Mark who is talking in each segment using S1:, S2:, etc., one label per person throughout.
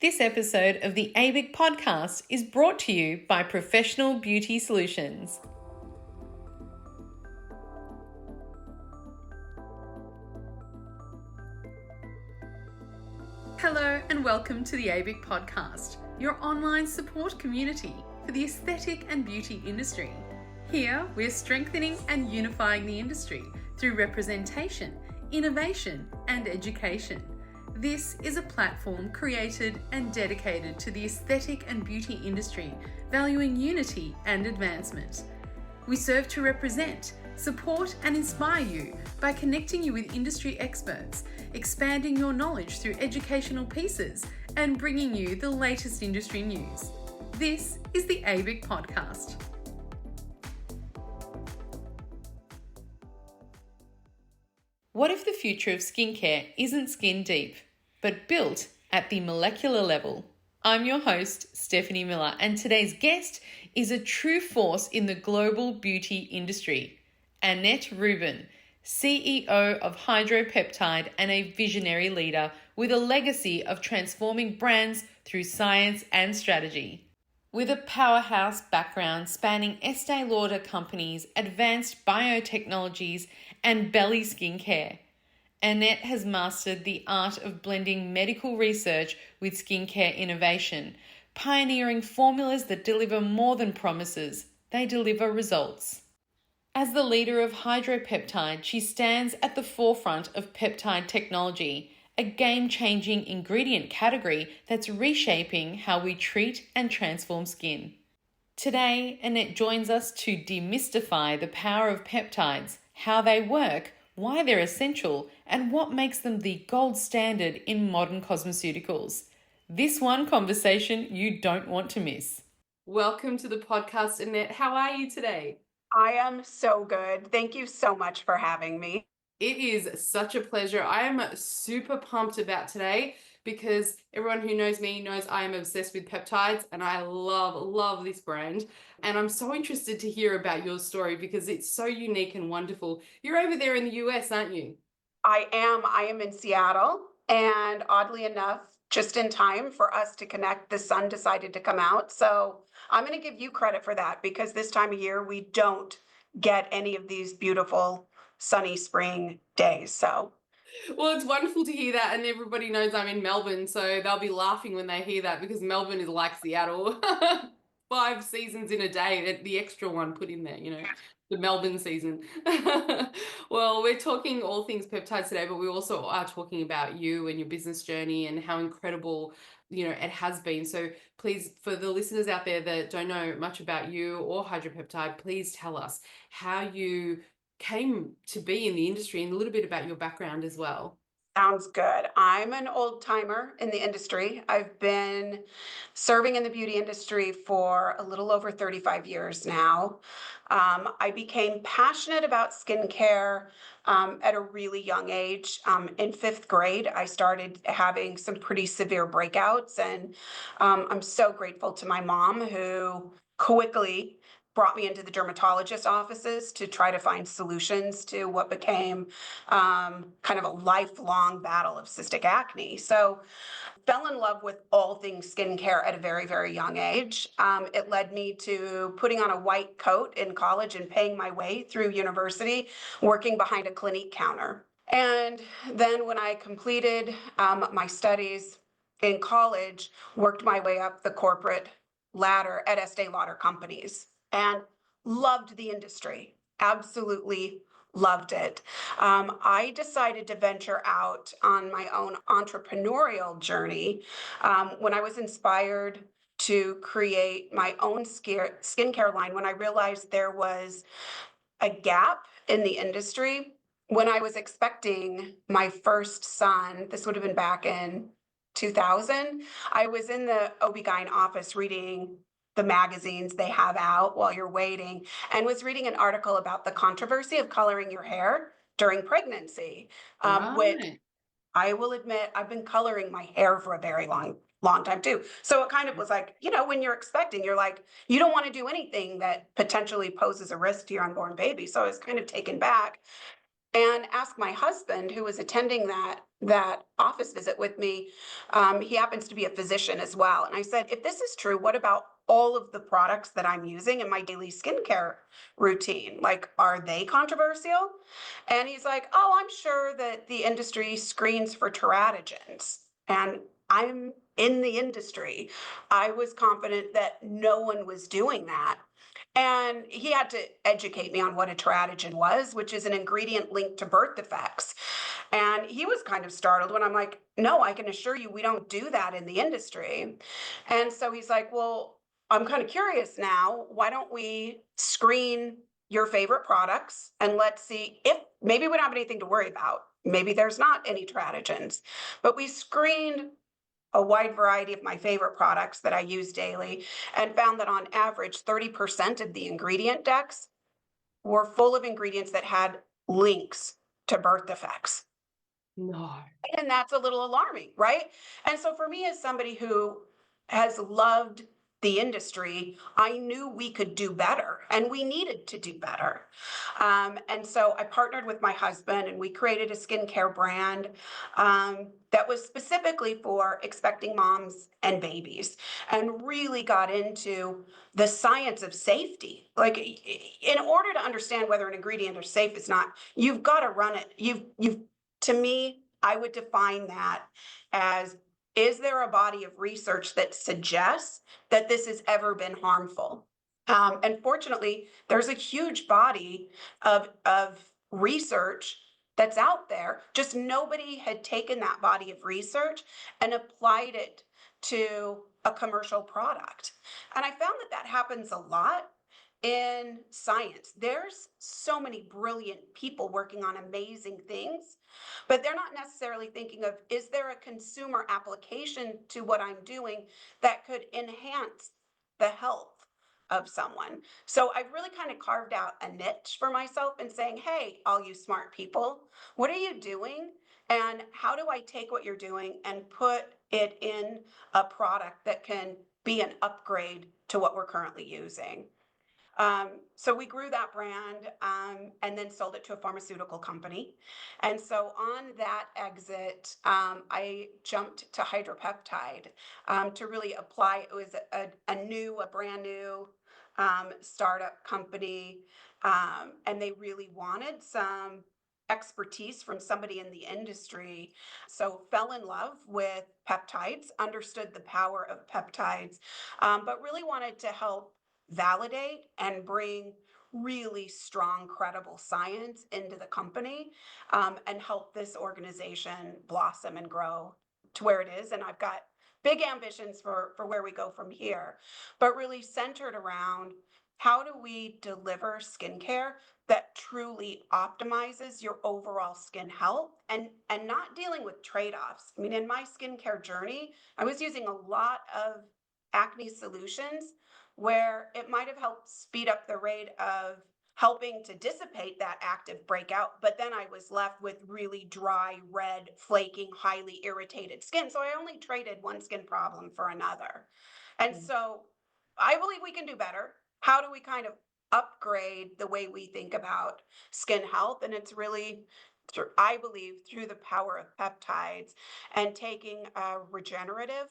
S1: This episode of the ABIC podcast is brought to you by Professional Beauty Solutions. Hello and welcome to the ABIC podcast, your online support community for the aesthetic and beauty industry. Here, we're strengthening and unifying the industry through representation, innovation, and education. This is a platform created and dedicated to the aesthetic and beauty industry, valuing unity and advancement. We serve to represent, support, and inspire you by connecting you with industry experts, expanding your knowledge through educational pieces, and bringing you the latest industry news. This is the ABIC podcast. What if the future of skincare isn't skin deep, but built at the molecular level? I'm your host, Stephanie Miller, and today's guest is a true force in the global beauty industry, Annette Rubin, CEO of HydroPeptide and a visionary leader with a legacy of transforming brands through science and strategy. With a powerhouse background spanning Estée Lauder Companies, advanced biotechnologies, and Belli Skincare, Annette has mastered the art of blending medical research with skincare innovation, pioneering formulas that deliver more than promises, they deliver results. As the leader of HydroPeptide, she stands at the forefront of peptide technology, a game-changing ingredient category that's reshaping how we treat and transform skin. Today, Annette joins us to demystify the power of peptides, how they work, why they're essential, and what makes them the gold standard in modern cosmeceuticals. This one conversation you don't want to miss. Welcome to the podcast, Annette. How are you today?
S2: I am so good. Thank you so much for having me.
S1: It is such a pleasure. I am super pumped about today because everyone who knows me knows I am obsessed with peptides and I love this brand. And I'm so interested to hear about your story because it's so unique and wonderful. You're over there in the US, aren't you?
S2: I am in Seattle, and oddly enough, just in time for us to connect, the sun decided to come out. So I'm going to give you credit for that because this time of year we don't get any of these beautiful sunny spring days. So
S1: well, it's wonderful to hear that, and everybody knows I'm in Melbourne, so they'll be laughing when they hear that because Melbourne is like Seattle. 5 seasons in a day, the extra one put in there, the Melbourne season. Well, we're talking all things peptides today, but we also are talking about you and your business journey and how incredible, it has been. So please, for the listeners out there that don't know much about you or HydroPeptide, please tell us how you came to be in the industry and a little bit about your background as well.
S2: sounds good. I'm an old timer in the industry. I've been serving in the beauty industry for a little over 35 years now. I became passionate about skincare at a really young age. In 5th grade, I started having some pretty severe breakouts, and I'm so grateful to my mom who quickly brought me into the dermatologist offices to try to find solutions to what became kind of a lifelong battle of cystic acne. So fell in love with all things skincare at a very, very young age. It led me to putting on a white coat in college and paying my way through university, working behind a Clinique counter. And then when I completed my studies in college, worked my way up the corporate ladder at Estée Lauder Companies and loved the industry, absolutely loved it. I decided to venture out on my own entrepreneurial journey when I was inspired to create my own skincare line when I realized there was a gap in the industry. When I was expecting my first son, this would have been back in 2000, I was in the OB-GYN office reading the magazines they have out while you're waiting, and was reading an article about the controversy of coloring your hair during pregnancy, which I will admit I've been coloring my hair for a very long time too. So it kind of was like, when you're expecting, you're like, you don't want to do anything that potentially poses a risk to your unborn baby. So I was kind of taken back and asked my husband, who was attending that that office visit with me. He happens to be a physician as well. And I said, if this is true, what about all of the products that I'm using in my daily skincare routine? Like, are they controversial? And he's like, oh, I'm sure that the industry screens for teratogens. And I'm in the industry. I was confident that no one was doing that. And he had to educate me on what a teratogen was, which is an ingredient linked to birth defects. And he was kind of startled when I'm like, no, I can assure you we don't do that in the industry. And so he's like, well, I'm kind of curious now. Why don't we screen your favorite products and let's see if maybe we don't have anything to worry about. Maybe there's not any teratogens, but we screened a wide variety of my favorite products that I use daily and found that on average, 30% of the ingredient decks were full of ingredients that had links to birth defects.
S3: No.
S2: And that's a little alarming, right? And so for me, as somebody who has loved the industry, I knew we could do better and we needed to do better. And so I partnered with my husband and we created a skincare brand that was specifically for expecting moms and babies and really got into the science of safety. Like, in order to understand whether an ingredient is safe is not, you've got to run it. To me, I would define that as, is there a body of research that suggests that this has ever been harmful? And fortunately, there's a huge body of research that's out there. Just nobody had taken that body of research and applied it to a commercial product. And I found that that happens a lot in science. There's so many brilliant people working on amazing things, but they're not necessarily thinking of, is there a consumer application to what I'm doing that could enhance the health of someone? So I've really kind of carved out a niche for myself and saying, hey, all you smart people, what are you doing? And how do I take what you're doing and put it in a product that can be an upgrade to what we're currently using? So we grew that brand and then sold it to a pharmaceutical company. And so on that exit, I jumped to HydroPeptide to really apply. It was a brand new startup company, and they really wanted some expertise from somebody in the industry. So fell in love with peptides, understood the power of peptides, but really wanted to help validate and bring really strong, credible science into the company, and help this organization blossom and grow to where it is. And I've got big ambitions for where we go from here, but really centered around, how do we deliver skincare that truly optimizes your overall skin health, and not dealing with trade-offs. I mean, in my skincare journey, I was using a lot of acne solutions where it might have helped speed up the rate of helping to dissipate that active breakout, but then I was left with really dry, red, flaking, highly irritated skin. So I only traded one skin problem for another. And
S3: Mm.
S2: so I believe we can do better. How do we kind of upgrade the way we think about skin health? And it's really, I believe, through the power of peptides and taking a regenerative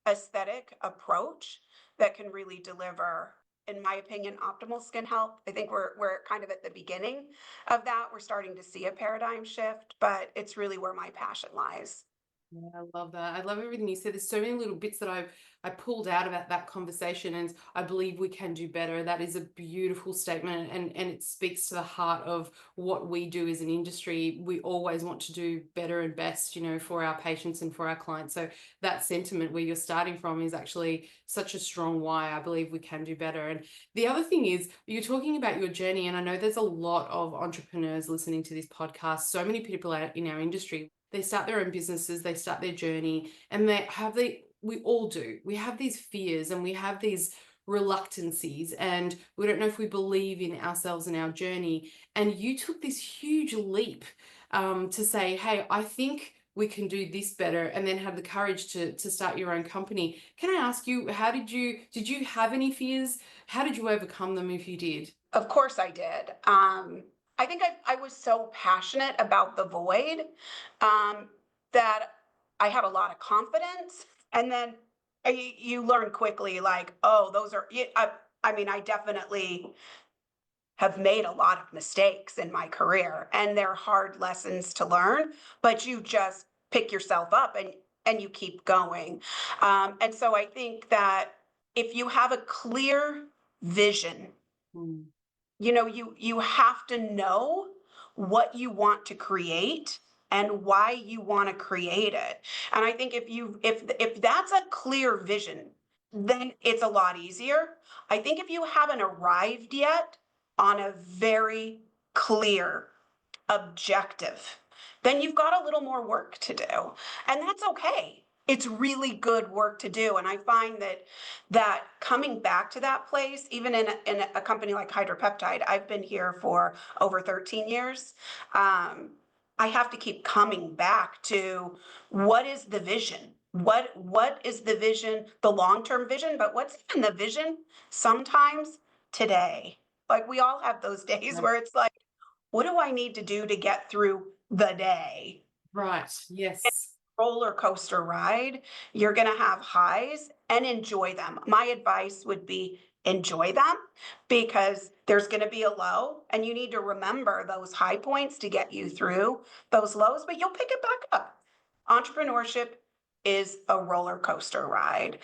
S2: aesthetic approach that can really deliver, in my opinion, optimal skin health. I think we're kind of at the beginning of that. We're starting to see a paradigm shift, but it's really where my passion lies.
S3: Yeah, I love that. I love everything you said. There's so many little bits that I pulled out about that conversation, and I believe we can do better. That is a beautiful statement, and it speaks to the heart of what we do as an industry. We always want to do better and best, for our patients and for our clients. So that sentiment where you're starting from is actually such a strong why. I believe we can do better. And the other thing is, you're talking about your journey, and I know there's a lot of entrepreneurs listening to this podcast. So many people out in our industry, they start their own businesses, they start their journey, and we all do. We have these fears and we have these reluctancies, and we don't know if we believe in ourselves and our journey. And you took this huge leap to say, hey, I think we can do this better, and then have the courage to start your own company. Can I ask you, did you have any fears? How did you overcome them if you did?
S2: Of course I did. I think I was so passionate about the void. Um, that I had a lot of confidence, and then you learn quickly, like, oh, those are. I mean, I definitely have made a lot of mistakes in my career, and they're hard lessons to learn, but you just pick yourself up and you keep going. And so I think that if you have a clear vision,
S3: Mm.
S2: you have to know what you want to create and why you want to create it. And I think if that's a clear vision, then it's a lot easier. I think if you haven't arrived yet on a very clear objective, then you've got a little more work to do. And that's okay. It's really good work to do. And I find that coming back to that place, even in a company like HydroPeptide, I've been here for over 13 years. I have to keep coming back to what is the vision? What is the vision, the long-term vision, but what's even the vision sometimes today? Like we all have those days
S3: Right.
S2: where it's like, what do I need to do to get through the day?
S3: Right. Yes.
S2: Roller coaster ride. You're going to have highs and enjoy them. My advice would be enjoy them because there's going to be a low and you need to remember those high points to get you through those lows, but you'll pick it back up. Entrepreneurship is a roller coaster ride.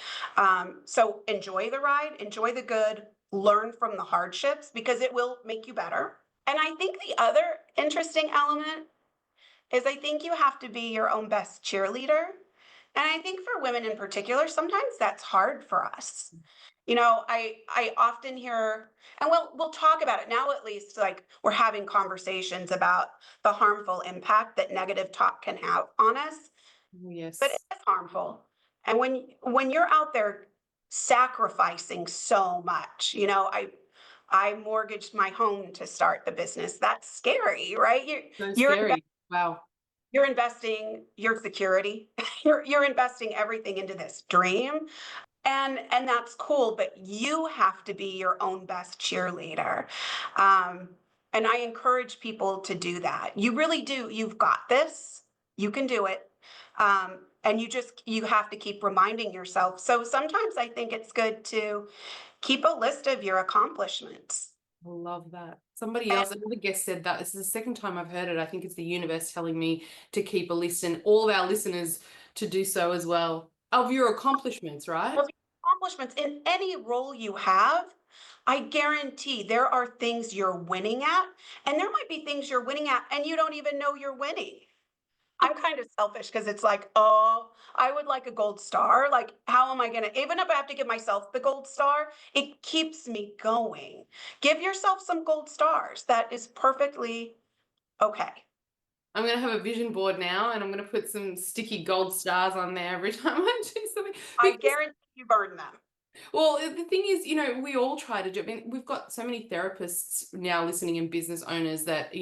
S2: So enjoy the ride, enjoy the good, learn from the hardships because it will make you better. And I think the other interesting element is I think you have to be your own best cheerleader. And I think for women in particular, sometimes that's hard for us. I often hear, and we'll talk about it now, at least like we're having conversations about the harmful impact that negative talk can have on us,
S3: Oh,
S2: but it
S3: yes.
S2: is harmful. And when you're out there sacrificing so much, I mortgaged my home to start the business. That's scary, right?
S3: So
S2: You're
S3: scary. Wow.
S2: you're investing your security. You're investing everything into this dream. And that's cool, but you have to be your own best cheerleader. Um, and I encourage people to do that. You really do. You've got this. You can do it. And you have to keep reminding yourself. So sometimes I think it's good to keep a list of your accomplishments.
S3: I love that. Somebody else, another guest said that. This is the second time I've heard it. I think it's the universe telling me to keep a list and all of our listeners to do so as well of your accomplishments, right?
S2: Of accomplishments in any role you have, I guarantee there are things you're winning at, and there might be things you're winning at and you don't even know you're winning. I'm kind of selfish because it's like, oh, I would like a gold star. Like, how am I going to, even if I have to give myself the gold star, it keeps me going. Give yourself some gold stars. That is perfectly okay.
S3: I'm going to have a vision board now and I'm going to put some sticky gold stars on there every time I do something.
S2: I
S3: Because,
S2: guarantee you burn them.
S3: well, the thing is, we all try to do, I mean, we've got so many therapists now listening and business owners that,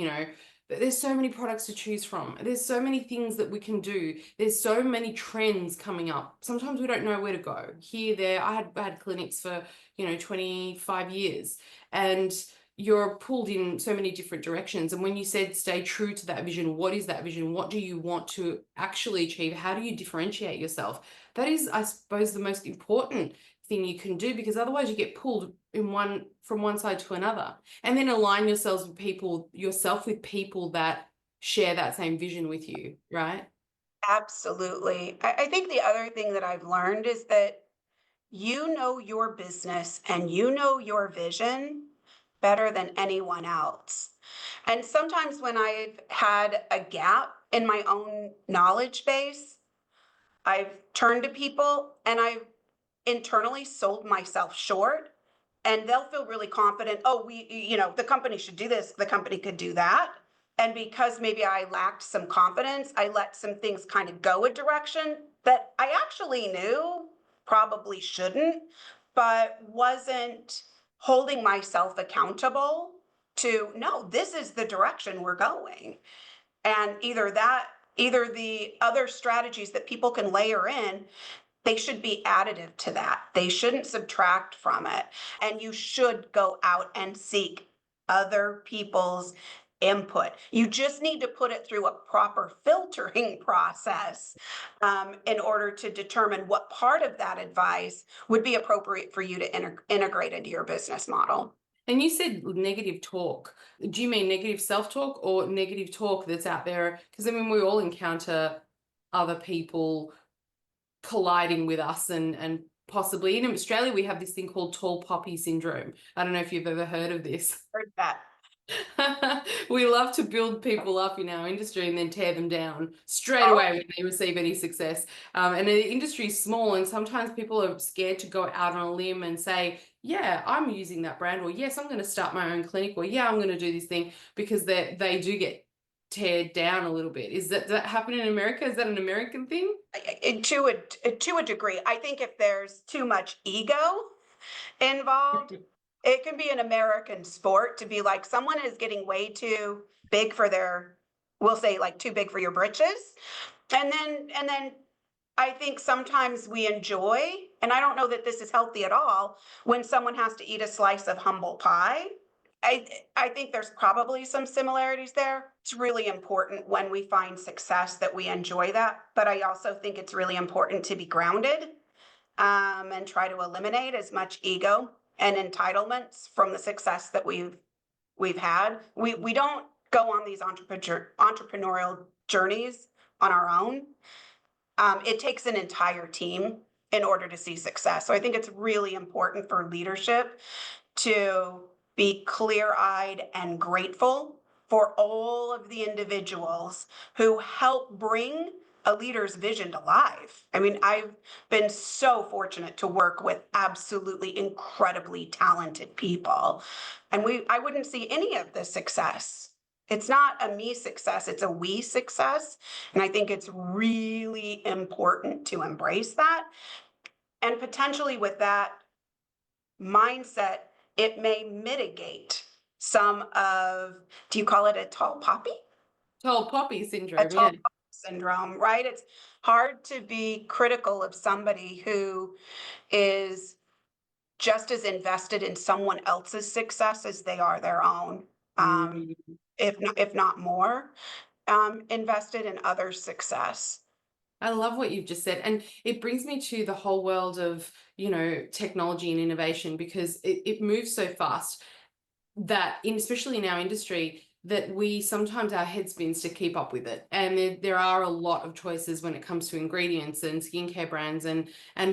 S3: there's so many products to choose from. There's so many things that we can do. There's so many trends coming up. Sometimes we don't know where to go. Here, there, I had clinics for, 25 years. And you're pulled in so many different directions. And when you said stay true to that vision, what is that vision? What do you want to actually achieve? How do you differentiate yourself? That is, I suppose, the most important thing you can do, because otherwise you get pulled from one side to another. And then align yourself with people that share that same vision with you, right?
S2: Absolutely. I think the other thing that I've learned is that you know your business and you know your vision better than anyone else. And sometimes when I've had a gap in my own knowledge base, I've turned to people and I've internally sold myself short, and they'll feel really confident. Oh, the company should do this, the company could do that. And because maybe I lacked some confidence, I let some things kind of go a direction that I actually knew probably shouldn't, but wasn't holding myself accountable to, no, this is the direction we're going. And either the other strategies that people can layer in, they should be additive to that. They shouldn't subtract from it. And you should go out and seek other people's input. You just need to put it through a proper filtering process in order to determine what part of that advice would be appropriate for you to integrate into your business model.
S3: And you said negative talk. Do you mean negative self-talk or negative talk that's out there? Because I mean, we all encounter other people colliding with us, and possibly in Australia we have this thing called tall poppy syndrome. I don't know if you've ever heard of this.
S2: Heard that.
S3: We love to build people up in our industry and then tear them down straight
S2: Oh,
S3: away when they receive any success. And the industry is small, and sometimes people are scared to go out on a limb and say, yeah, I'm using that brand, or yes, I'm going to start my own clinic, or yeah, I'm going to do this thing, because they do get teared down a little bit. Does that happen in America? Is that an American thing?
S2: to a degree. I think if there's too much ego involved, it can be an American sport to be like, someone is getting way too big for their, we'll say like too big for your britches. And then I think sometimes we enjoy, and I don't know that this is healthy at all, when someone has to eat a slice of humble pie. I think there's probably some similarities there. It's really important when we find success that we enjoy that, but I also think it's really important to be grounded and try to eliminate as much ego and entitlements from the success that we've had. We don't go on these entrepreneurial journeys on our own. It takes an entire team in order to see success. So I think it's really important for leadership to be clear-eyed and grateful for all of the individuals who help bring a leader's vision to life. I mean, I've been so fortunate to work with absolutely incredibly talented people. And I wouldn't see any of this success. It's not a me success, it's a we success. And I think it's really important to embrace that. And potentially with that mindset, it may mitigate some of, do you call it a tall poppy?
S3: Tall poppy
S2: A
S3: syndrome,
S2: tall
S3: yeah.
S2: poppy syndrome, right? It's hard to be critical of somebody who is just as invested in someone else's success as they are their own.
S3: Mm.
S2: If not more, invested in others' success.
S3: I love what you've just said. And it brings me to the whole world of, technology and innovation, because it moves so fast that especially in our industry, that we sometimes our head spins to keep up with it. And there are a lot of choices when it comes to ingredients and skincare brands and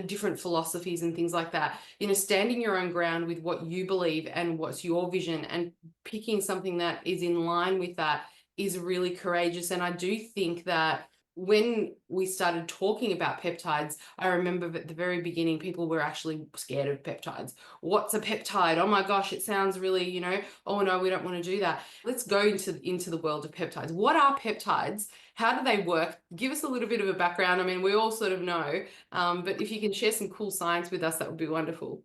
S3: different philosophies and things like that. Standing your own ground with what you believe and what's your vision, and picking something that is in line with that is really courageous. And I do think that when we started talking about peptides, I remember at the very beginning, people were actually scared of peptides. What's a peptide? Oh my gosh, it sounds really, oh no, we don't want to do that. Let's go into the world of peptides. What are peptides? How do they work? Give us a little bit of a background. I mean, we all sort of know, but if you can share some cool science with us, that would be wonderful.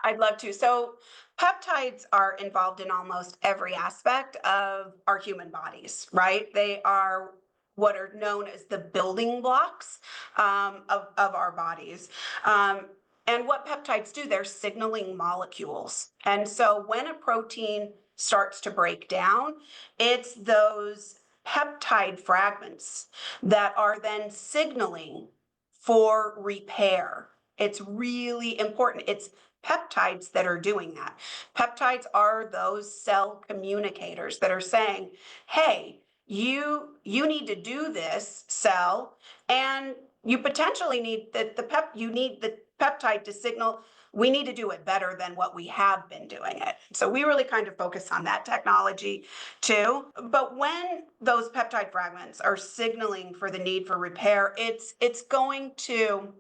S2: I'd love to. So peptides are involved in almost every aspect of our human bodies, right? They are what are known as the building blocks of our bodies. And what peptides do, they're signaling molecules. And so when a protein starts to break down, it's those peptide fragments that are then signaling for repair. It's really important. It's peptides that are doing that. Peptides are those cell communicators that are saying, hey, you need to do this, cell, and you potentially need you need the peptide to signal we need to do it better than what we have been doing it. So we really kind of focus on that technology too. But when those peptide fragments are signaling for the need for repair, it's going to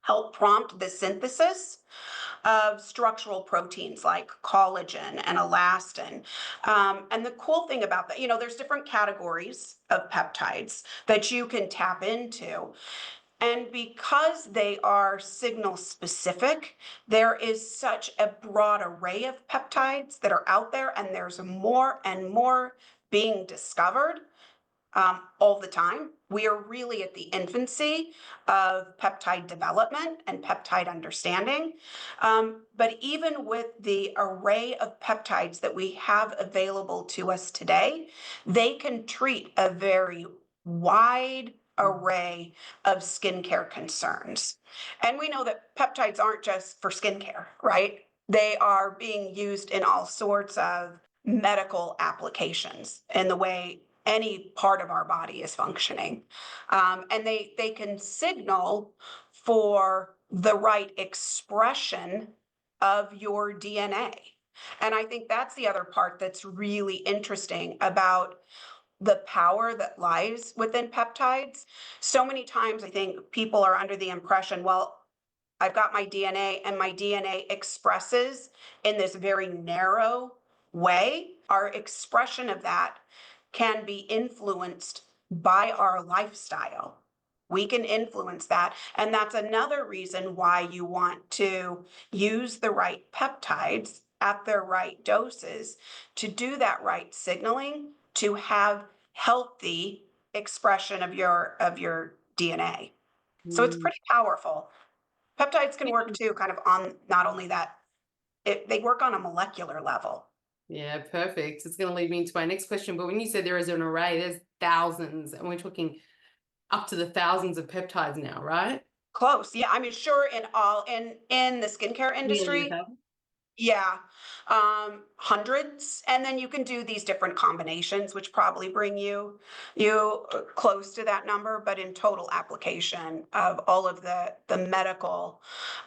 S2: help prompt the synthesis of structural proteins like collagen and elastin. And the cool thing about that, there's different categories of peptides that you can tap into. And because they are signal specific, there is such a broad array of peptides that are out there, and there's more and more being discovered. all the time. We are really at the infancy of peptide development and peptide understanding. But even with the array of peptides that we have available to us today, they can treat a very wide array of skincare concerns. And we know that peptides aren't just for skincare, right? They are being used in all sorts of medical applications in the way any part of our body is functioning. And they can signal for the right expression of your DNA. And I think that's the other part that's really interesting about the power that lies within peptides. So many times I think people are under the impression, well, I've got my DNA and my DNA expresses in this very narrow way. Our expression of that can be influenced by our lifestyle. We can influence that. And that's another reason why you want to use the right peptides at their right doses to do that right signaling to have healthy expression of your DNA. So it's
S3: Mm.
S2: pretty powerful. Peptides can work too, kind of on not only that, they work on a molecular level.
S3: Yeah, perfect. It's going to lead me into my next question. But when you said there is an array, there's thousands, and we're talking up to the thousands of peptides now, right?
S2: Close. Yeah, I mean, sure, in the skincare
S3: Nearly a
S2: industry,
S3: thousand.
S2: yeah, hundreds, and then you can do these different combinations, which probably bring you close to that number, but in total application of all of the medical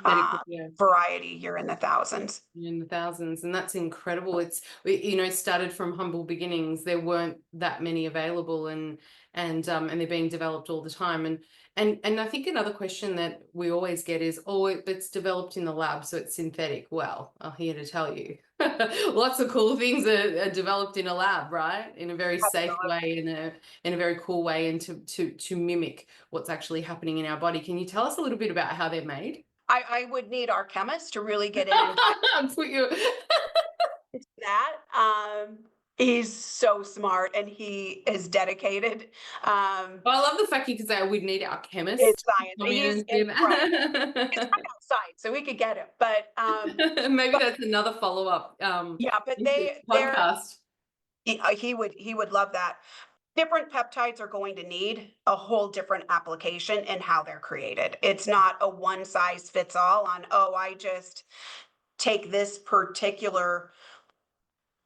S3: Medical, yeah.
S2: variety, you're in the thousands.
S3: In the thousands, and that's incredible. It started from humble beginnings. There weren't that many available, and they're being developed all the time. And I think another question that we always get is, oh, it's developed in the lab, so it's synthetic. Well, I'm here to tell you, lots of cool things are developed in a lab, right? In a very safe way, in a very cool way, and to mimic what's actually happening in our body. Can you tell us a little bit about how they're made?
S2: I would need our chemist to really get in and
S3: Put you.
S2: into that. He's so smart and he is dedicated.
S3: Well, I love the fact you can say I would need our chemist
S2: It's
S3: to
S2: science.
S3: come in
S2: He's
S3: and do
S2: incredible. He's
S3: that.
S2: right outside, so we could get him. But
S3: Maybe
S2: but
S3: that's another follow-up
S2: yeah, but they're
S3: podcast.
S2: he would love that. Different peptides are going to need a whole different application in how they're created. It's not a one size fits all on, oh, I just take this particular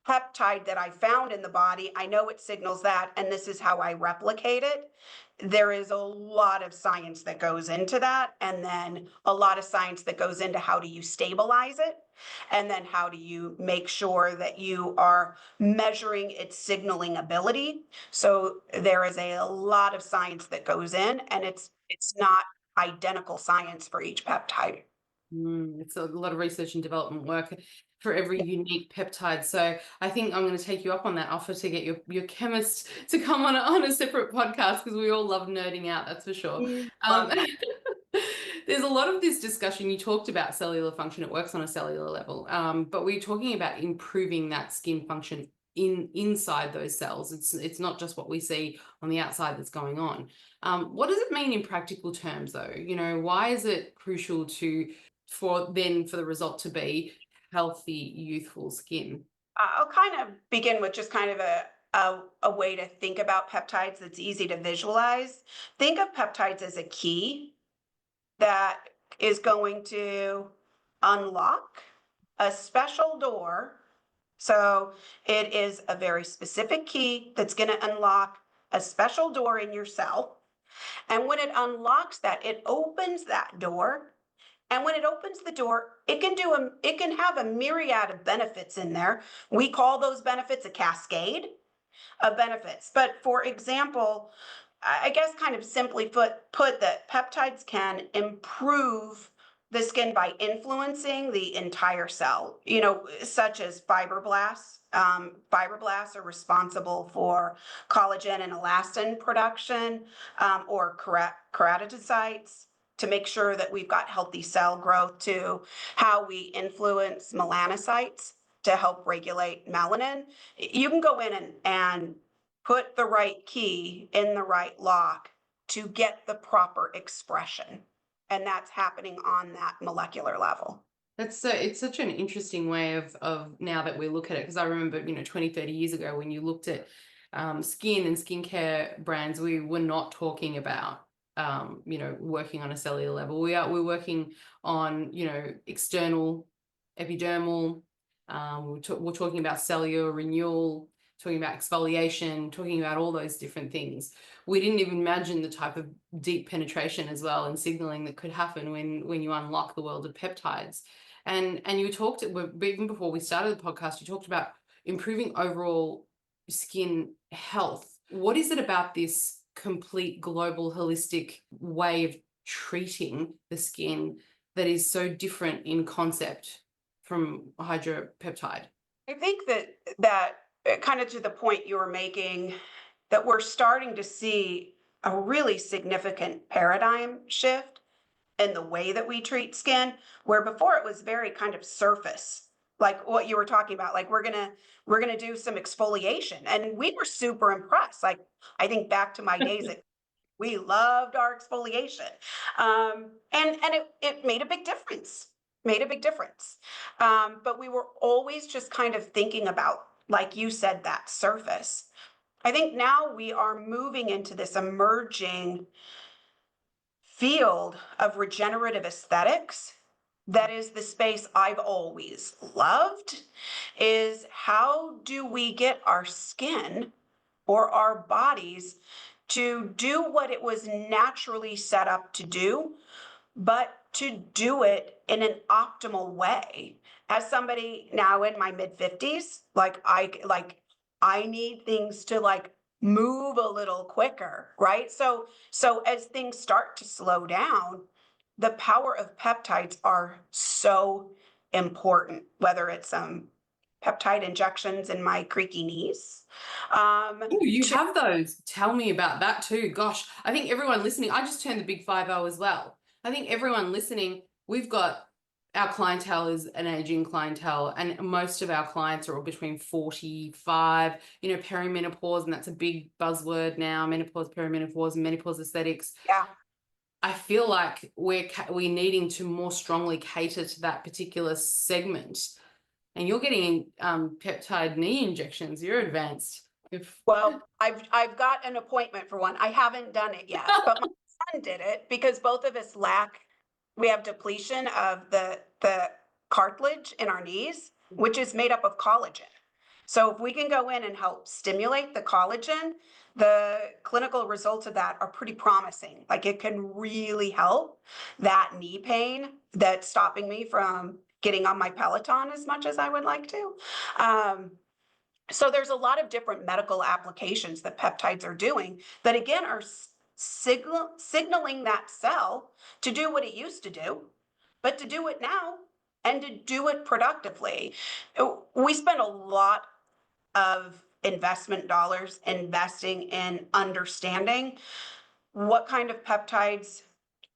S2: peptide that I found in the body. I know it signals that, and this is how I replicate it. There is a lot of science that goes into that, and then a lot of science that goes into how do you stabilize it, and then how do you make sure that you are measuring its signaling ability. So there is a lot of science that goes in, and it's not identical science for each peptide.
S3: It's a lot of research and development work for every unique peptide. So I think I'm going to take you up on that offer to get your chemist to come on a separate podcast, because we all love nerding out, that's for sure.
S2: Love
S3: Um, there's a lot of this discussion. You talked about cellular function. It works on a cellular level, but we're talking about improving that skin function inside those cells. It's not just what we see on the outside that's going on. What does it mean in practical terms, though? Why is it crucial for the result to be healthy, youthful skin?
S2: I'll kind of begin with just kind of a way to think about peptides that's easy to visualize. Think of peptides as a key that is going to unlock a special door. So it is a very specific key that's going to unlock a special door in your cell. And when it unlocks that, it opens that door, and when it opens the door, it can have a myriad of benefits in there. We call those benefits a cascade of benefits. But for example, I guess kind of simply put that peptides can improve the skin by influencing the entire cell, such as fibroblasts. Fibroblasts are responsible for collagen and elastin production, or keratocytes, to make sure that we've got healthy cell growth, to how we influence melanocytes to help regulate melanin. You can go in and put the right key in the right lock to get the proper expression. And that's happening on that molecular level.
S3: It's such an interesting way of now that we look at it, because I remember, 20, 30 years ago when you looked at skin and skincare brands, we were not talking about working on a cellular level. We're working on, external epidermal. We're talking about cellular renewal, talking about exfoliation, talking about all those different things. We didn't even imagine the type of deep penetration as well and signaling that could happen when you unlock the world of peptides. And you talked, even before we started the podcast, you talked about improving overall skin health. What is it about this complete global holistic way of treating the skin that is so different in concept from HydroPeptide?
S2: I think that kind of to the point you were making, that we're starting to see a really significant paradigm shift in the way that we treat skin, where before it was very kind of surface, like what you were talking about, like we're gonna do some exfoliation, and we were super impressed. Like, I think back to my days at, we loved our exfoliation, and it made a big difference. Made a big difference, but we were always just kind of thinking about, like you said, that surface. I think now we are moving into this emerging field of regenerative aesthetics. That is the space I've always loved, is how do we get our skin or our bodies to do what it was naturally set up to do, but to do it in an optimal way. As somebody now in my mid 50s, I need things to like move a little quicker, right? So as things start to slow down, the power of peptides are so important, whether it's peptide injections in my creaky knees.
S3: Oh, you have those. Tell me about that too. Gosh, I think everyone listening, I just turned the big 50 as well. I think everyone listening, we've got, our clientele is an aging clientele, and most of our clients are all between 45, perimenopause, and that's a big buzzword now, menopause, perimenopause, and menopause aesthetics.
S2: Yeah.
S3: I feel like we're needing to more strongly cater to that particular segment. And you're getting peptide knee injections. You're advanced.
S2: Well, I've got an appointment for one. I haven't done it yet, but my son did it because both of us we have depletion of the cartilage in our knees, which is made up of collagen. So if we can go in and help stimulate the collagen, the clinical results of that are pretty promising. Like, it can really help that knee pain that's stopping me from getting on my Peloton as much as I would like to. So there's a lot of different medical applications that peptides are doing that, again, are signaling that cell to do what it used to do, but to do it now and to do it productively. We spend a lot of investment dollars investing in understanding what kind of peptides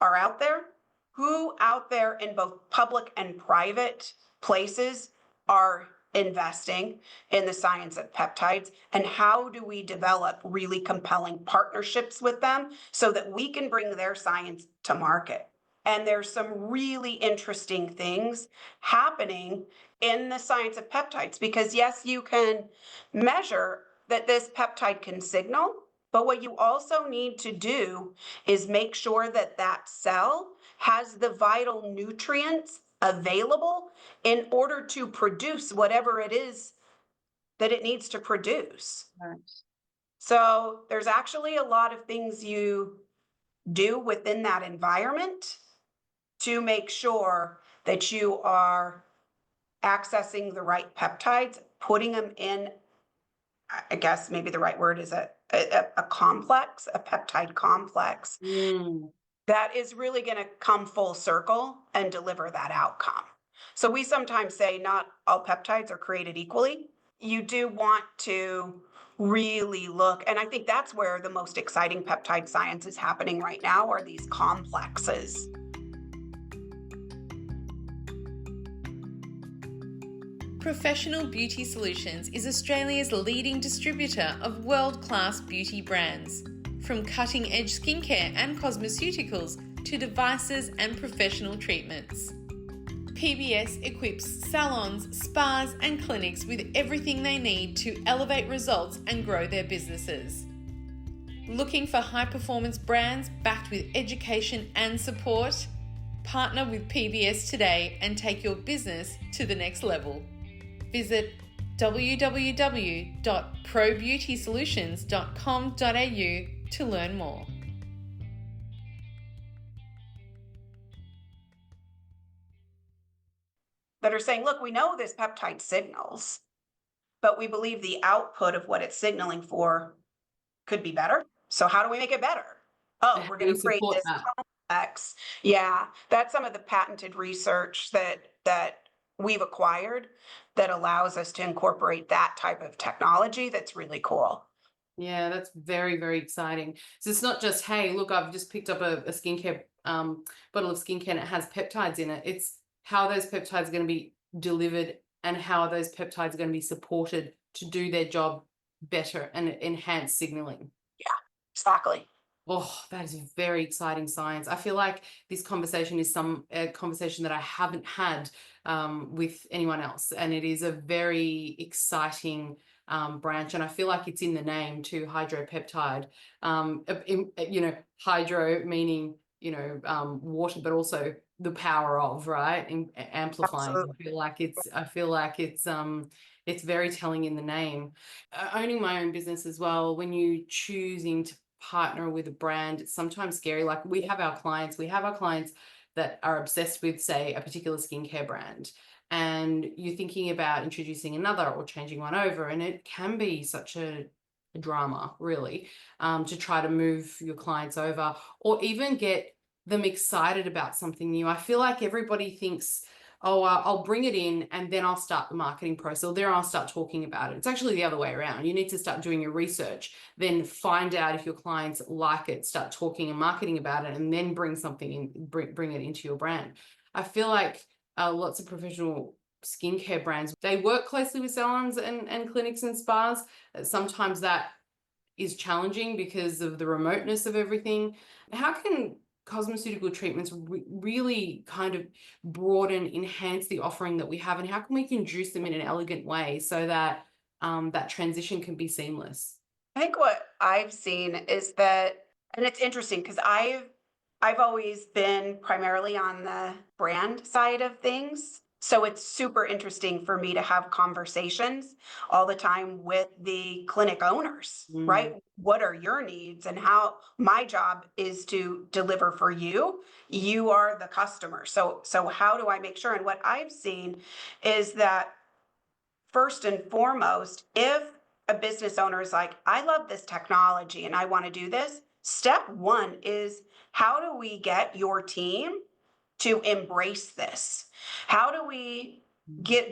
S2: are out there, who out there in both public and private places are investing in the science of peptides, and how do we develop really compelling partnerships with them so that we can bring their science to market. And there's some really interesting things happening in the science of peptides, because yes, you can measure that this peptide can signal, but what you also need to do is make sure that that cell has the vital nutrients available in order to produce whatever it is that it needs to produce.
S3: Right.
S2: So there's actually a lot of things you do within that environment to make sure that you are accessing the right peptides, putting them in, I guess maybe the right word is a complex, a peptide complex that is really going to come full circle and deliver that outcome. So we sometimes say not all peptides are created equally. You do want to really look, and I think that's where the most exciting peptide science is happening right now, are these complexes.
S1: Professional Beauty Solutions is Australia's leading distributor of world-class beauty brands. From cutting-edge skincare and cosmeceuticals to devices and professional treatments. PBS equips salons, spas and clinics with everything they need to elevate results and grow their businesses. Looking for high-performance brands backed with education and support? Partner with PBS today and take your business to the next level. Visit www.probeautysolutions.com.au to learn more.
S2: That are saying, look, we know this peptide signals, but we believe the output of what it's signaling for could be better. So how do we make it better? Oh,
S3: And
S2: we're
S3: how do
S2: going
S3: we
S2: to create
S3: support
S2: this
S3: that?
S2: complex. Yeah, that's some of the patented research that we've acquired that allows us to incorporate that type of technology. That's really cool.
S3: Yeah, that's very, very exciting. So it's not just, hey, look, I've just picked up a skincare bottle of skincare and it has peptides in it. It's how those peptides are going to be delivered and how those peptides are going to be supported to do their job better and enhance signaling.
S2: Yeah, exactly.
S3: Oh, that is very exciting science. I feel like this conversation is a conversation that I haven't had with anyone else, and it is a very exciting branch. And I feel like it's in the name too, HydroPeptide. Hydro meaning water, but also the power of, right, and amplifying.
S2: Absolutely.
S3: I feel like it's very telling in the name. Owning my own business as well, when you choosing to partner with a brand, it's sometimes scary. Like we have our clients that are obsessed with, say, a particular skincare brand, and you're thinking about introducing another or changing one over, and it can be such a drama, really, to try to move your clients over or even get them excited about something new. I feel like everybody thinks, oh, I'll bring it in and then I'll start the marketing process, or then I'll start talking about it. It's actually the other way around. You need to start doing your research, then find out if your clients like it, start talking and marketing about it, and then bring something in, bring it into your brand. I feel like lots of professional skincare brands, they work closely with salons and clinics and spas. Sometimes that is challenging because of the remoteness of everything. How can cosmeceutical treatments really kind of broaden, enhance the offering that we have, and how can we introduce them in an elegant way so that that transition can be seamless?
S2: I think what I've seen is that, and it's interesting because I've always been primarily on the brand side of things. So it's super interesting for me to have conversations all the time with the clinic owners, right? What are your needs and how my job is to deliver for you. You are the customer. So how do I make sure? And what I've seen is that first and foremost, if a business owner is like, I love this technology and I want to do this, step one is how do we get your team to embrace this? How do we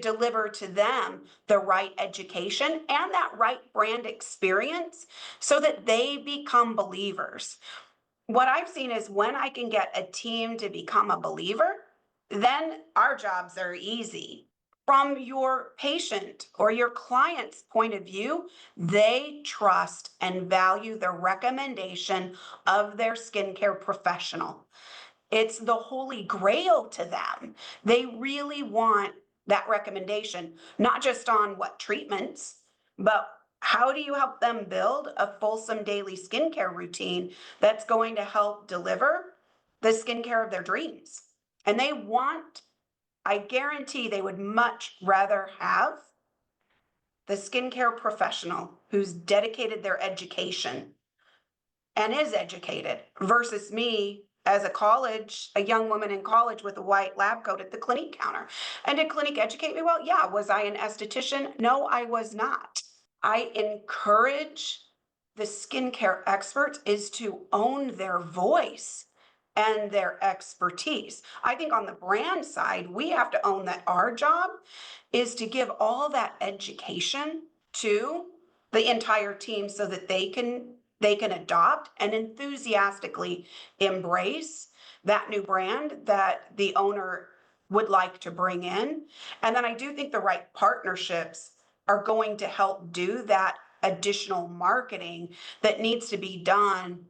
S2: deliver to them the right education and that right brand experience so that they become believers? What I've seen is when I can get a team to become a believer, then our jobs are easy. From your patient or your client's point of view, they trust and value the recommendation of their skincare professional. It's the holy grail to them. They really want that recommendation, not just on what treatments, but how do you help them build a fulsome daily skincare routine that's going to help deliver the skincare of their dreams? And I guarantee they would much rather have the skincare professional who's dedicated their education and is educated versus me as a young woman in college with a white lab coat at the clinic counter. And did clinic educate me? Well, yeah. Was I an esthetician? No, I was not. I encourage the skincare experts is to own their voice and their expertise. I think on the brand side, we have to own that our job is to give all that education to the entire team so that they can adopt and enthusiastically embrace that new brand that the owner would like to bring in. And then I do think the right partnerships are going to help do that additional marketing that needs to be done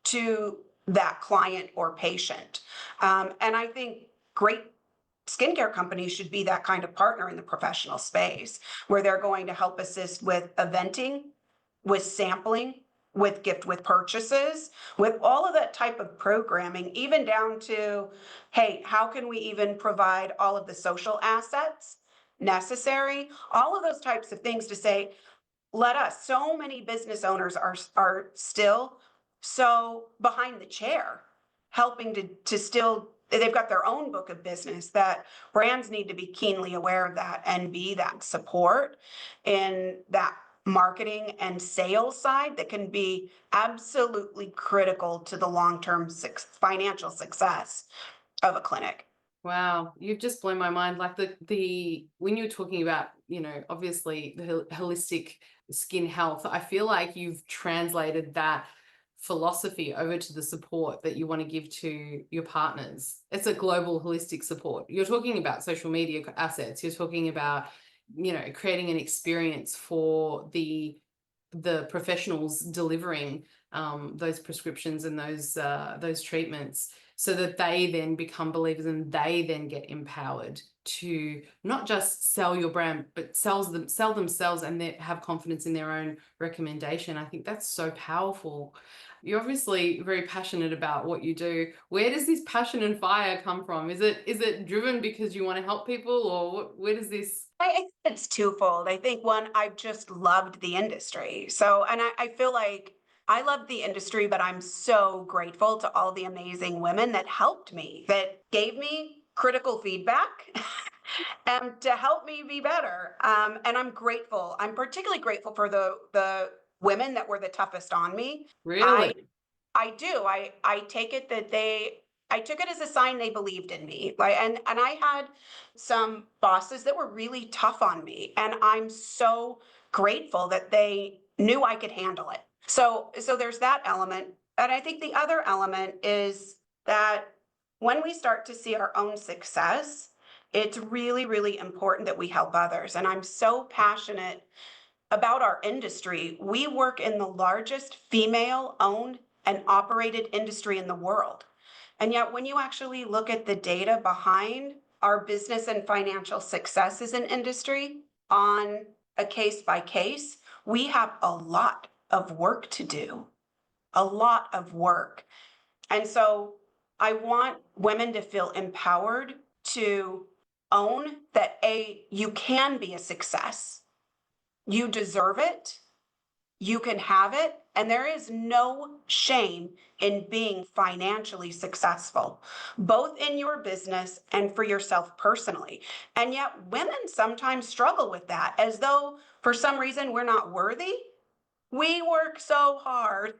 S2: to that client or patient. And I think great skincare companies should be that kind of partner in the professional space where they're going to help assist with eventing, with sampling, with gift with purchases, with all of that type of programming, even down to, hey, how can we even provide all of the social assets necessary? All of those types of things to say, let us. So many business owners are still so behind the chair, helping to still, they've got their own book of business that brands need to be keenly aware of that and be that support in that marketing and sales side that can be absolutely critical to the long-term financial success of a clinic.
S3: Wow, you've just blown my mind. Like the when you're talking about, obviously the holistic skin health, I feel like you've translated that philosophy over to the support that you want to give to your partners. It's a global holistic support. You're talking about social media assets. You're talking about, creating an experience for the professionals delivering those prescriptions and those treatments, so that they then become believers and they then get empowered to not just sell your brand, but sell themselves and have confidence in their own recommendation. I think that's so powerful. You're obviously very passionate about what you do. Where does this passion and fire come from? Is it driven because you want to help people, or where does this?
S2: I think it's twofold. I think one, I've just loved the industry. So, and I feel like I love the industry, but I'm so grateful to all the amazing women that helped me, that gave me critical feedback and to help me be better. And I'm grateful. I'm particularly grateful for the women that were the toughest on me. I
S3: Really?
S2: I do. I take it that I took it as a sign they believed in me. Like, and I had some bosses that were really tough on me, and I'm so grateful that they knew I could handle it. So there's that element. And I think the other element is that when we start to see our own success, it's really, really important that we help others. And I'm so passionate about our industry. We work in the largest female owned and operated industry in the world. And yet, when you actually look at the data behind our business and financial success as an industry on a case by case, we have a lot of work to do, a lot of work. And so I want women to feel empowered to own that you can be a success. You deserve it. You can have it. And there is no shame in being financially successful, both in your business and for yourself personally. And yet, women sometimes struggle with that as though for some reason we're not worthy. We work so hard.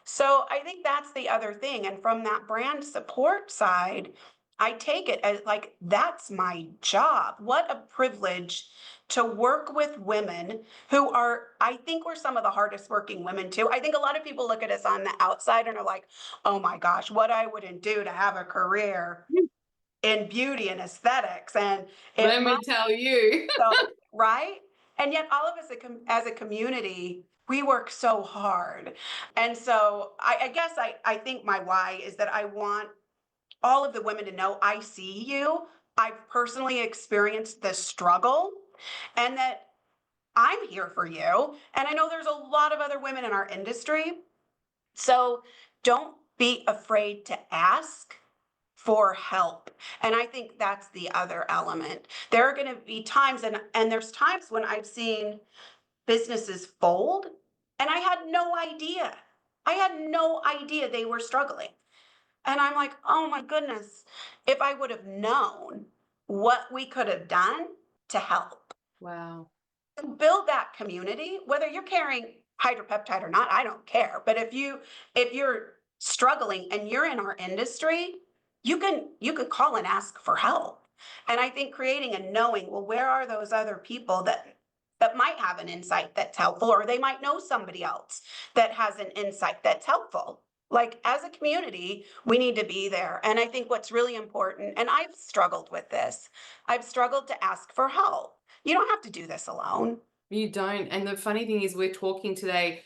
S2: So I think that's the other thing. And from that brand support side, I take it as like, that's my job. What a privilege to work with women who are, I think we're some of the hardest working women too. I think a lot of people look at us on the outside and are like, oh my gosh, what I wouldn't do to have a career in beauty and aesthetics. And
S3: Let me tell you.
S2: so, right? And yet all of us as a community, we work so hard. And so I guess I think my why is that I want all of the women to know I see you. I've personally experienced the struggle and that I'm here for you. And I know there's a lot of other women in our industry. So don't be afraid to ask for help. And I think that's the other element. There are going to be times, and there's times when I've seen businesses fold, and I had no idea. I had no idea they were struggling. And I'm like, oh my goodness, if I would have known what we could have done to help.
S3: Wow.
S2: Build that community, whether you're carrying HydroPeptide or not, I don't care. But if you're struggling and you're in our industry, you can call and ask for help. And I think creating a knowing, well, where are those other people that might have an insight that's helpful, or they might know somebody else that has an insight that's helpful. Like, as a community, we need to be there. And I think what's really important, and I've struggled with this, I've struggled to ask for help. You don't have to do this alone.
S3: You don't. And the funny thing is, we're talking today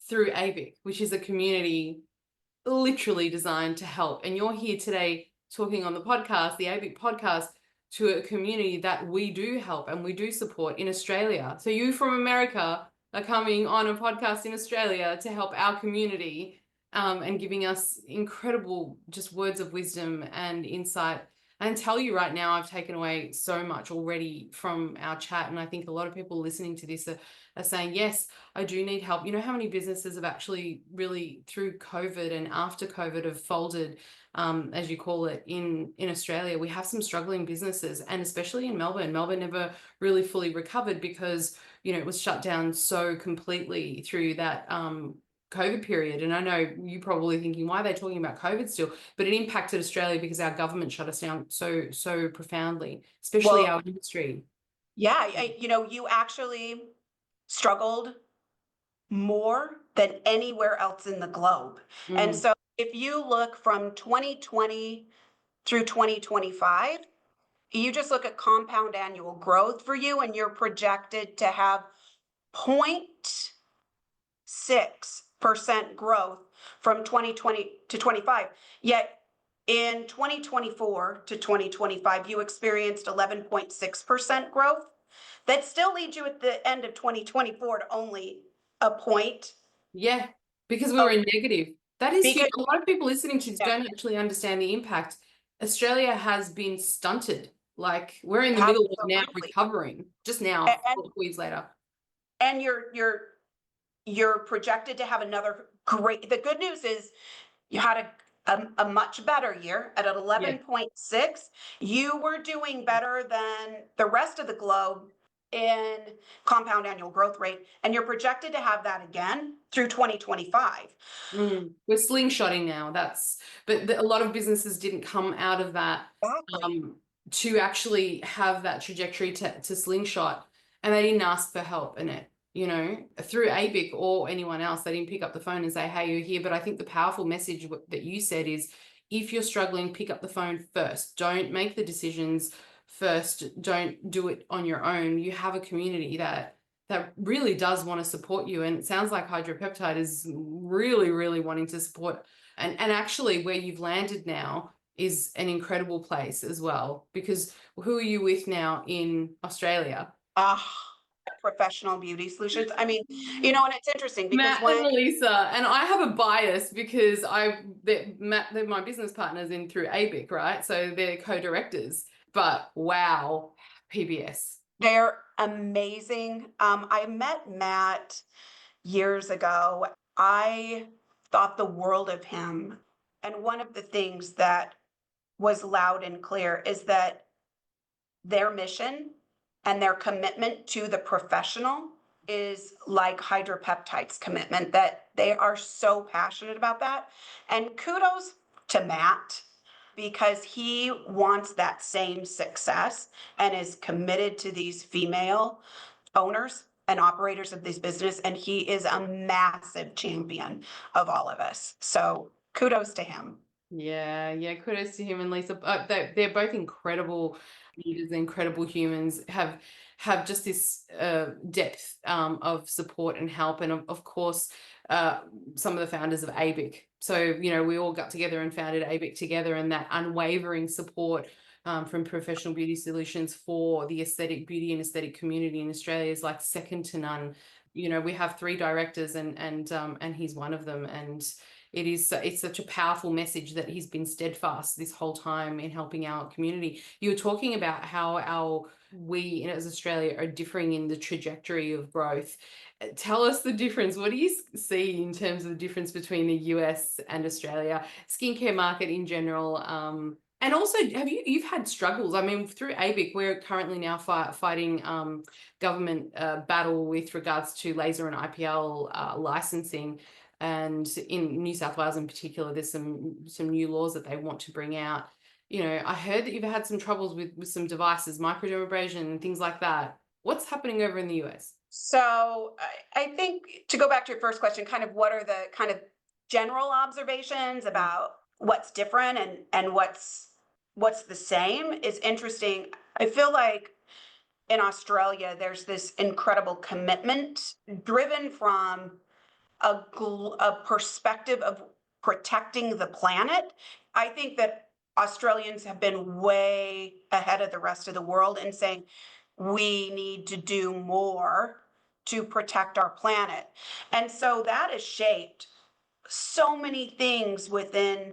S3: through ABIC, which is a community literally designed to help. And you're here today talking on the podcast, the ABIC podcast, to a community that we do help and we do support in Australia. So you from America are coming on a podcast in Australia to help our community, and giving us incredible just words of wisdom and insight. And tell you right now, I've taken away so much already from our chat. And I think a lot of people listening to this are saying, yes, I do need help. You know how many businesses have actually really through COVID and after COVID have folded, as you call it, in Australia? We have some struggling businesses, and especially in Melbourne. Melbourne never really fully recovered because, you know, it was shut down so completely through that COVID period. And I know you're probably thinking, why are they talking about COVID still? But it impacted Australia because our government shut us down so profoundly, especially
S2: Well,
S3: our industry.
S2: yeah, you actually struggled more than anywhere else in the globe. And
S3: Mm.
S2: so if you look from 2020 through 2025, you just look at compound annual growth for you, and you're projected to have 0.6% growth from 2020 to 25. Yet in 2024 to 2025, you experienced 11.6% growth. That still leads you at the end of 2024 to only a point.
S3: Yeah, because we were
S2: Oh,
S3: in negative. That is huge.
S2: because
S3: A lot of people listening to this
S2: yeah,
S3: don't actually understand the impact. Australia has been stunted. Like, we're in the middle of now
S2: absolutely.
S3: recovering, just now,
S2: And
S3: 4 weeks later.
S2: and you're projected to have another great. The good news is you had a much better year at an
S3: Yeah.
S2: 11.6. You were doing better than the rest of the globe in compound annual growth rate, and you're projected to have that again through 2025.
S3: We're slingshotting now. But a lot of businesses didn't come out of that
S2: Exactly.
S3: to actually have that trajectory to slingshot, and they didn't ask for help in it, you know, through ABIC or anyone else. They didn't pick up the phone and say, hey, you're here. But I think the powerful message that you said is, if you're struggling, pick up the phone first. Don't make the decisions first. Don't do it on your own. You have a community that really does want to support you. And it sounds like HydroPeptide is really, really wanting to support. And actually, where you've landed now is an incredible place as well, because who are you with now in Australia?
S2: Professional beauty solutions. I mean, and it's interesting because
S3: Matt and
S2: when
S3: Melissa. And I have a bias because they're my business partners in through ABIC, right? So they're co-directors. But wow, PBS.
S2: they're amazing. I met Matt years ago. I thought the world of him. And one of the things that was loud and clear is that their mission and their commitment to the professional is like HydroPeptide's commitment, that they are so passionate about that. And kudos to Matt, because he wants that same success and is committed to these female owners and operators of this business. And he is a massive champion of all of us. So kudos to him.
S3: Yeah, kudos to him and Lisa. They're both incredible leaders, incredible humans, have just this depth of support and help. And of course, some of the founders of ABIC. So, you know, we all got together and founded ABIC together, and that unwavering support from Professional Beauty Solutions for the aesthetic beauty and aesthetic community in Australia is like second to none. You know, we have 3 directors, and he's one of them. And it's such a powerful message that he's been steadfast this whole time in helping our community. You were talking about how we as Australia are differing in the trajectory of growth. Tell us the difference. What do you see in terms of the difference between the US and Australia, skincare market in general? And also, you've had struggles? I mean, through ABIC, we're currently now fighting government battle with regards to laser and IPL licensing. And in New South Wales in particular, there's some new laws that they want to bring out. You know, I heard that you've had some troubles with some devices, microdermabrasion and things like that. What's happening over in the US?
S2: So I think, to go back to your first question, kind of what are the kind of general observations about what's different and what's the same is interesting. I feel like in Australia, there's this incredible commitment driven from a perspective of protecting the planet. I think that Australians have been way ahead of the rest of the world in saying we need to do more to protect our planet. And so that has shaped so many things within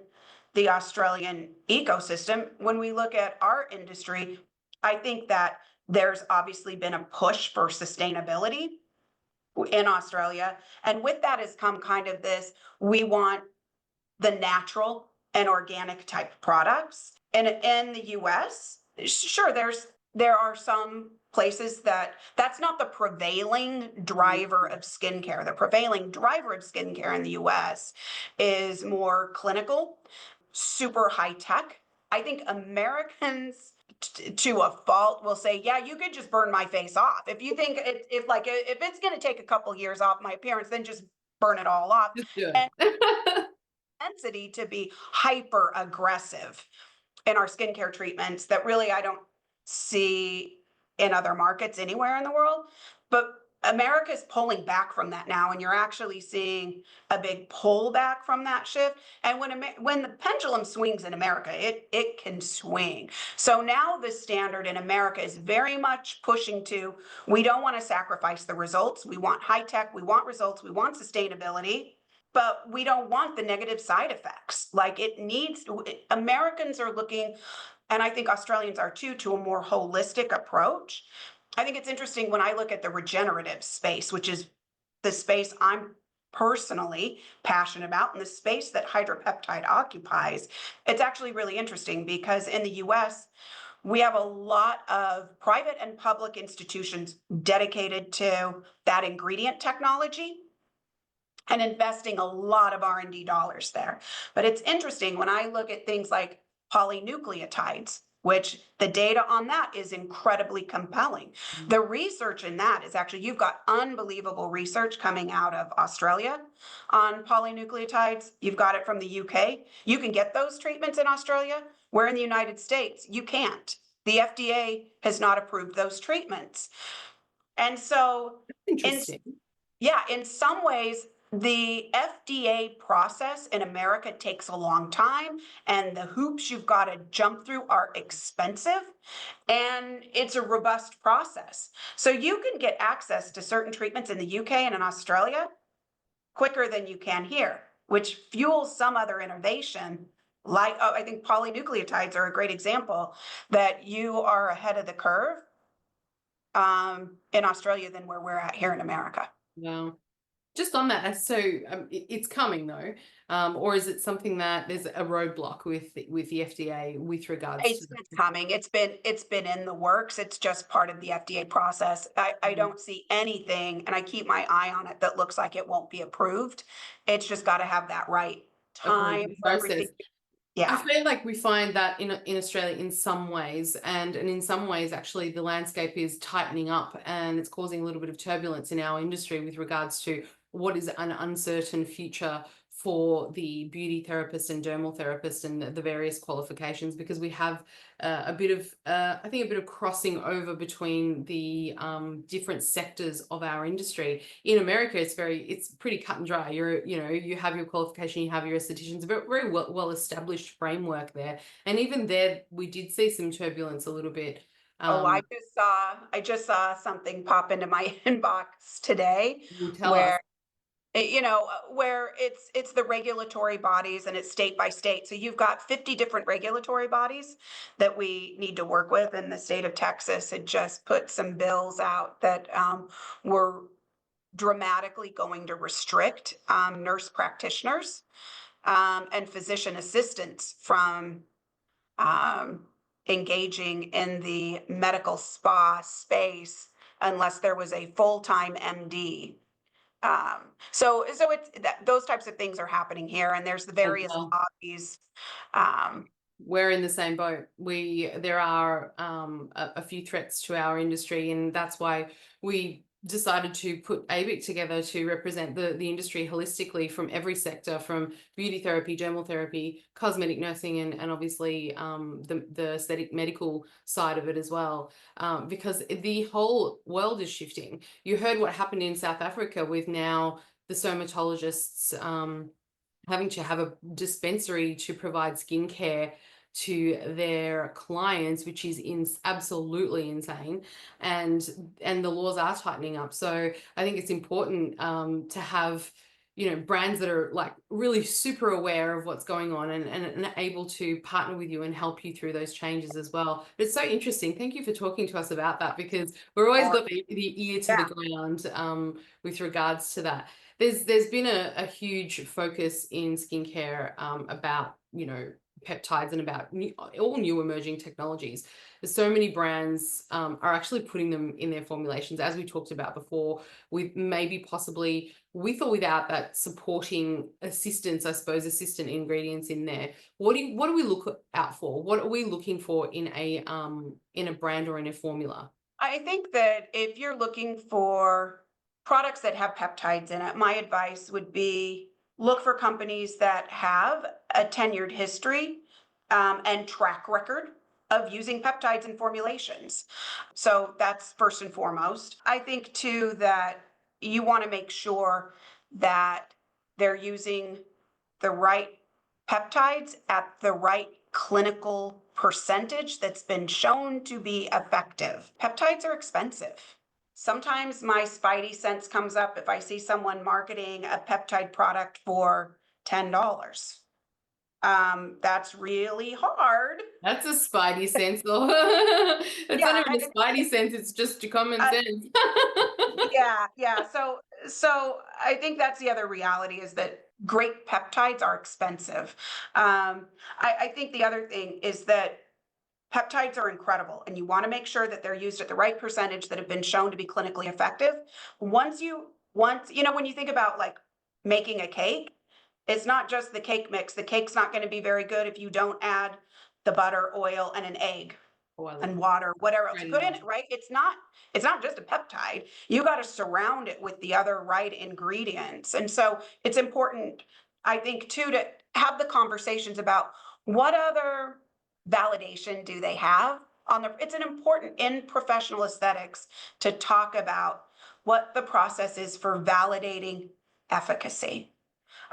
S2: the Australian ecosystem. When we look at our industry, I think that there's obviously been a push for sustainability in Australia. And with that has come kind of this, we want the natural and organic type products. And in the US, sure, there are some places that's not the prevailing driver of skincare. The prevailing driver of skincare in the US is more clinical, super high tech. I think Americans to a fault will say, yeah, you could just burn my face off. If you think if it's going to take a couple years off my appearance, then just burn it all off.
S3: Just do
S2: And
S3: it.
S2: propensity to be hyper aggressive in our skincare treatments that really I don't see in other markets anywhere in the world. But America's pulling back from that now, and you're actually seeing a big pullback from that shift. And when the pendulum swings in America, it can swing. So now the standard in America is very much pushing to, we don't want to sacrifice the results. We want high tech, we want results, we want sustainability, but we don't want the negative side effects. Like Americans are looking, and I think Australians are too, to a more holistic approach. I think it's interesting when I look at the regenerative space, which is the space I'm personally passionate about and the space that HydroPeptide occupies. It's actually really interesting because in the US, we have a lot of private and public institutions dedicated to that ingredient technology and investing a lot of R&D dollars there. But it's interesting when I look at things like polynucleotides, which the data on that is incredibly compelling. The research in that is actually, you've got unbelievable research coming out of Australia on polynucleotides. You've got it from the UK. You can get those treatments in Australia, where in the United States, you can't. The FDA has not approved those treatments. And so,
S3: Interesting.
S2: in some ways, the FDA process in America takes a long time, and the hoops you've got to jump through are expensive, and it's a robust process. So you can get access to certain treatments in the UK and in Australia quicker than you can here, which fuels some other innovation. Like, I think polynucleotides are a great example that you are ahead of the curve in Australia than where we're at here in America.
S3: Wow. Just on that, so it's coming though, or is it something that there's a roadblock with the FDA with regards to
S2: It's coming. It's been in the works. It's just part of the FDA process. I don't see anything, and I keep my eye on it, that looks like it won't be approved. It's just got to have that right time
S3: approval
S2: for everything.
S3: process? I
S2: Yeah.
S3: feel like we find that in Australia in some ways, and in some ways actually the landscape is tightening up and it's causing a little bit of turbulence in our industry with regards to what is an uncertain future for the beauty therapist and dermal therapist and the various qualifications, because we have a bit of I think a bit of crossing over between the different sectors of our industry. In America, it's pretty cut and dry. You have your qualification, you have your estheticians, a very well established framework there. And even there, we did see some turbulence a little bit.
S2: I just saw something pop into my inbox today
S3: You tell us.
S2: where where it's the regulatory bodies, and it's state by state. So you've got 50 different regulatory bodies that we need to work with, and the state of Texas had just put some bills out that were dramatically going to restrict nurse practitioners and physician assistants from engaging in the medical spa space unless there was a full-time MD. So it's those types of things are happening here, and there's the various
S3: well.
S2: lobbies.
S3: We're in the same boat. There are a few threats to our industry, and that's why we decided to put ABIC together to represent the industry holistically from every sector, from beauty therapy, dermal therapy, cosmetic nursing, and obviously the aesthetic medical side of it as well, because the whole world is shifting. You heard what happened in South Africa with now the dermatologists having to have a dispensary to provide skincare to their clients, which is absolutely insane, and the laws are tightening up. So I think it's important to have, you know, brands that are like really super aware of what's going on, and able to partner with you and help you through those changes as well. But it's so interesting. Thank you for talking to us about that, because we're always
S2: Or
S3: got the ear to the
S2: yeah,
S3: ground with regards to that. There's been a huge focus in skincare about, you know, peptides and about all new emerging technologies. There's so many brands are actually putting them in their formulations, as we talked about before, with maybe possibly with or without that supporting assistance, I suppose, assistant ingredients in there. What do we look out for? What are we looking for in a brand or in a formula?
S2: I think that if you're looking for products that have peptides in it, my advice would be look for companies that have a tenured history and track record of using peptides in formulations. So that's first and foremost. I think too that you want to make sure that they're using the right peptides at the right clinical percentage that's been shown to be effective. Peptides are expensive. Sometimes my spidey sense comes up if I see someone marketing a peptide product for $10. That's really hard.
S3: That's a spidey sense. It's not
S2: Yeah,
S3: even a spidey sense, it's just your common
S2: uh,
S3: sense.
S2: yeah. So I think that's the other reality is that great peptides are expensive. I think the other thing is that peptides are incredible, and you want to make sure that they're used at the right percentage that have been shown to be clinically effective. Once you know, when you think about like making a cake, it's not just the cake mix. The cake's not going to be very good if you don't add the butter, oil, and an egg
S3: Oh, I love
S2: and
S3: that.
S2: water, whatever else you
S3: Great
S2: put in it,
S3: analogy.
S2: right? It's not just a peptide. You got to surround it with the other right ingredients. And so it's important, I think, too, to have the conversations about what other validation do they have on the it's an important in professional aesthetics to talk about what the process is for validating efficacy.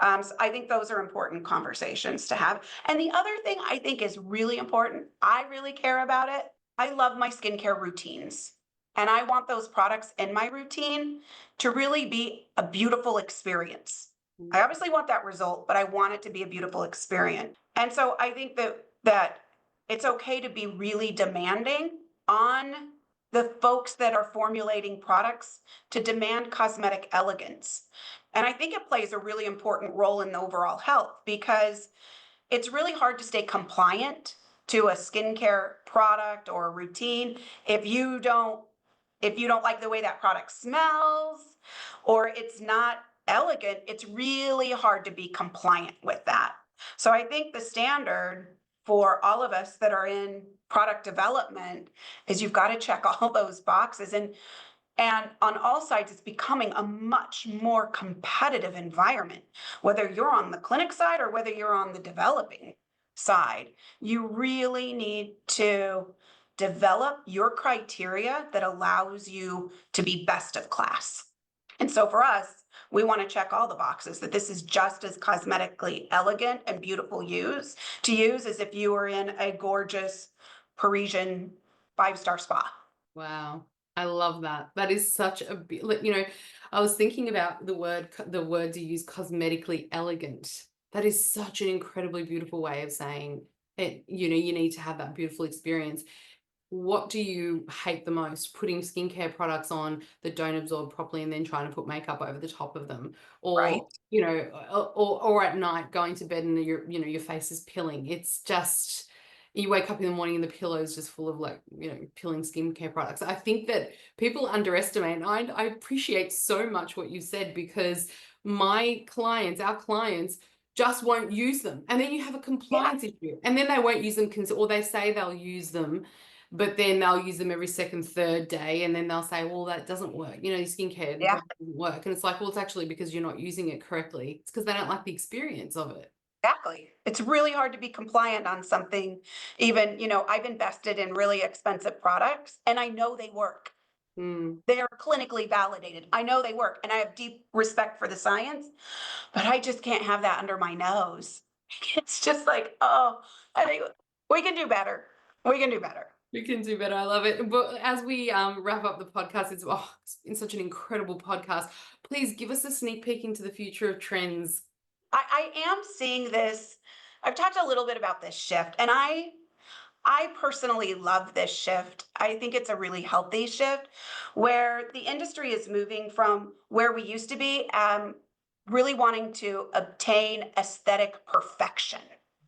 S2: So I think those are important conversations to have. And the other thing I think is really important, I really care about it. I love my skincare routines. And I want those products in my routine to really be a beautiful experience. I obviously want that result, but I want it to be a beautiful experience. And so I think that it's okay to be really demanding on the folks that are formulating products to demand cosmetic elegance. And I think it plays a really important role in the overall health because it's really hard to stay compliant to a skincare product or a routine if you don't like the way that product smells or it's not elegant. It's really hard to be compliant with that. So I think the standard for all of us that are in product development is you've got to check all those boxes. And on all sides, it's becoming a much more competitive environment, whether you're on the clinic side or whether you're on the developing side. You really need to develop your criteria that allows you to be best of class. And so for us, we want to check all the boxes that this is just as cosmetically elegant and beautiful to use as if you were in a gorgeous Parisian five-star spa.
S3: Wow. I love that. That is such a, you know, I was thinking about the words you use, cosmetically elegant. That is such an incredibly beautiful way of saying it. You know, you need to have that beautiful experience. What do you hate the most? Putting skincare products on that don't absorb properly and then trying to put makeup over the top of them,
S2: Right.
S3: or, you know, or at night going to bed and your face is pilling. It's just, you wake up in the morning and the pillow is just full of, like, you know, pilling skincare products. I think that people underestimate, and I appreciate so much what you said, because our clients just won't use them. And then you have a
S2: Yeah.
S3: compliance issue, and then they won't use them, or they say they'll use them, but then they'll use them every second, third day, and then they'll say, well, that doesn't work. Your skincare
S2: Yeah.
S3: doesn't work. And it's like, well, it's actually because you're not using it correctly. It's because they don't like the experience of it.
S2: Exactly. It's really hard to be compliant on something. Even, I've invested in really expensive products and I know they work.
S3: Mm.
S2: They're clinically validated. I know they work and I have deep respect for the science, but I just can't have that under my nose. It's just like, oh, I think we can do better. We can do better.
S3: We can do better. I love it. But as we wrap up the podcast, it's been such an incredible podcast. Please give us a sneak peek into the future of trends.
S2: I am seeing this. I've talked a little bit about this shift, and I personally love this shift. I think it's a really healthy shift where the industry is moving from where we used to be, really wanting to obtain aesthetic perfection.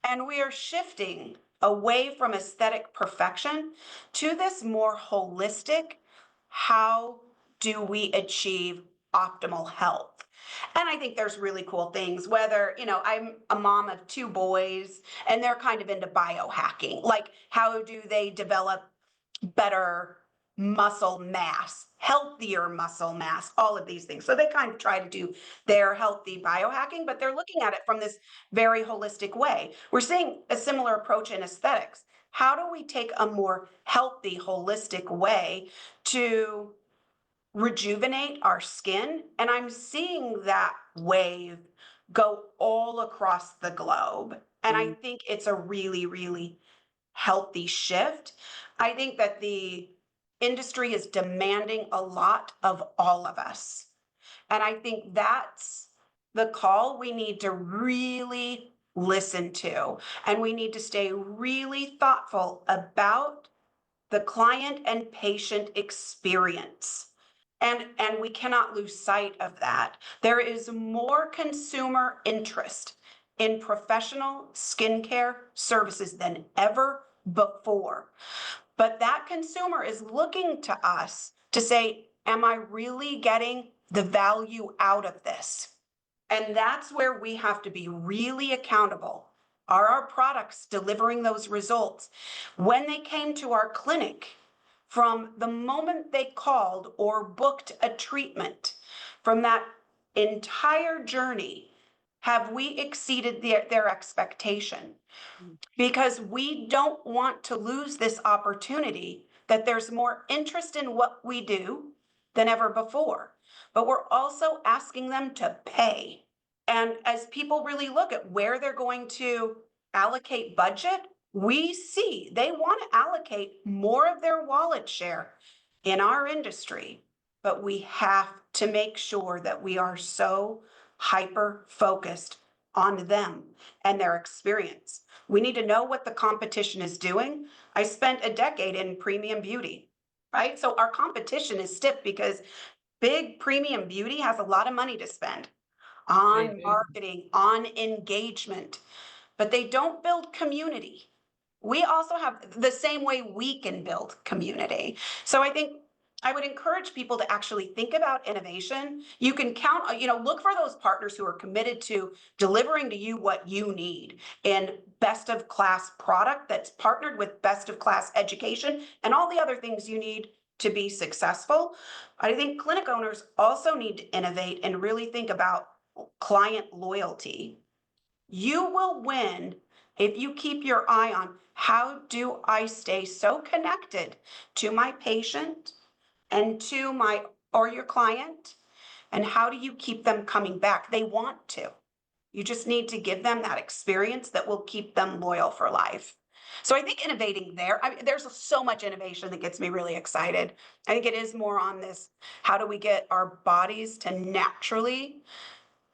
S2: And we are shifting away from aesthetic perfection to this more holistic, how do we achieve optimal health? And I think there's really cool things, whether, I'm a mom of two boys and they're kind of into biohacking. Like, how do they develop better muscle mass, healthier muscle mass, all of these things. So they kind of try to do their healthy biohacking, but they're looking at it from this very holistic way. We're seeing a similar approach in aesthetics. How do we take a more healthy, holistic way to rejuvenate our skin? And I'm seeing that wave go all across the globe. And I think it's a really, really healthy shift. I think that the industry is demanding a lot of all of us. And I think that's the call we need to really listen to. And we need to stay really thoughtful about the client and patient experience. And we cannot lose sight of that. There is more consumer interest in professional skincare services than ever before. But that consumer is looking to us to say, am I really getting the value out of this? And that's where we have to be really accountable. Are our products delivering those results? When they came to our clinic, from the moment they called or booked a treatment, from that entire journey, have we exceeded their expectation? Because we don't want to lose this opportunity that there's more interest in what we do than ever before. But we're also asking them to pay. And as people really look at where they're going to allocate budget, we see they want to allocate more of their wallet share in our industry. But we have to make sure that we are so hyper focused on them and their experience. We need to know what the competition is doing. I spent a decade in premium beauty, right? So our competition is stiff because big premium beauty has a lot of money to spend on marketing, on engagement, but they don't build community. We also have the same way we can build community. So I think I would encourage people to actually think about innovation. You can count, look for those partners who are committed to delivering to you what you need in best of class product that's partnered with best of class education and all the other things you need to be successful. I think clinic owners also need to innovate and really think about client loyalty. You will win if you keep your eye on how do I stay so connected to my patient and to your client, and how do you keep them coming back? They want to. You just need to give them that experience that will keep them loyal for life. So I think innovating there, there's so much innovation that gets me really excited. I think it is more on this, how do we get our bodies to naturally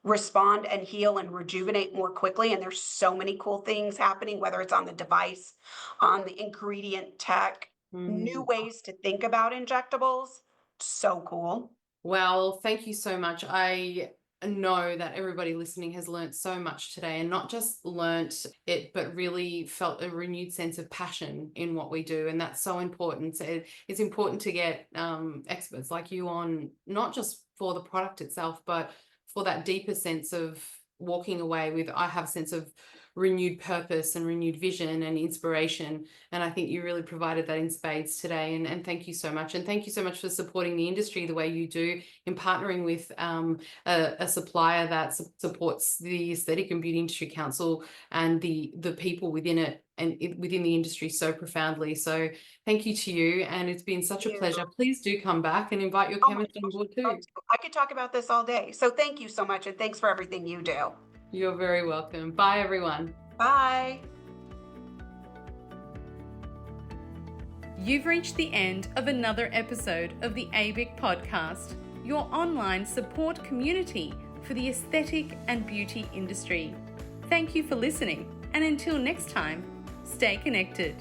S2: respond and heal and rejuvenate more quickly? And there's so many cool things happening, whether it's on the device, on the ingredient tech, new ways to think about injectables. So cool.
S3: Well, thank you so much. I know that everybody listening has learnt so much today, and not just learnt it, but really felt a renewed sense of passion in what we do. And that's so important. So it's important to get experts like you on, not just for the product itself, but for that deeper sense of walking away with, I have a sense of renewed purpose and renewed vision and inspiration. And I think you really provided that in spades today. And thank you so much. And thank you so much for supporting the industry the way you do, in partnering with a supplier that supports the Aesthetic and Beauty Industry Council and the people within it and within the industry so profoundly. So thank you to you. And it's been such a pleasure. Please do come back and invite your chemist on board too.
S2: I could talk about this all day. So thank you so much. And thanks for everything you do.
S3: You're very welcome. Bye, everyone.
S2: Bye.
S1: You've reached the end of another episode of the ABIC podcast, your online support community for the aesthetic and beauty industry. Thank you for listening, and until next time, stay connected.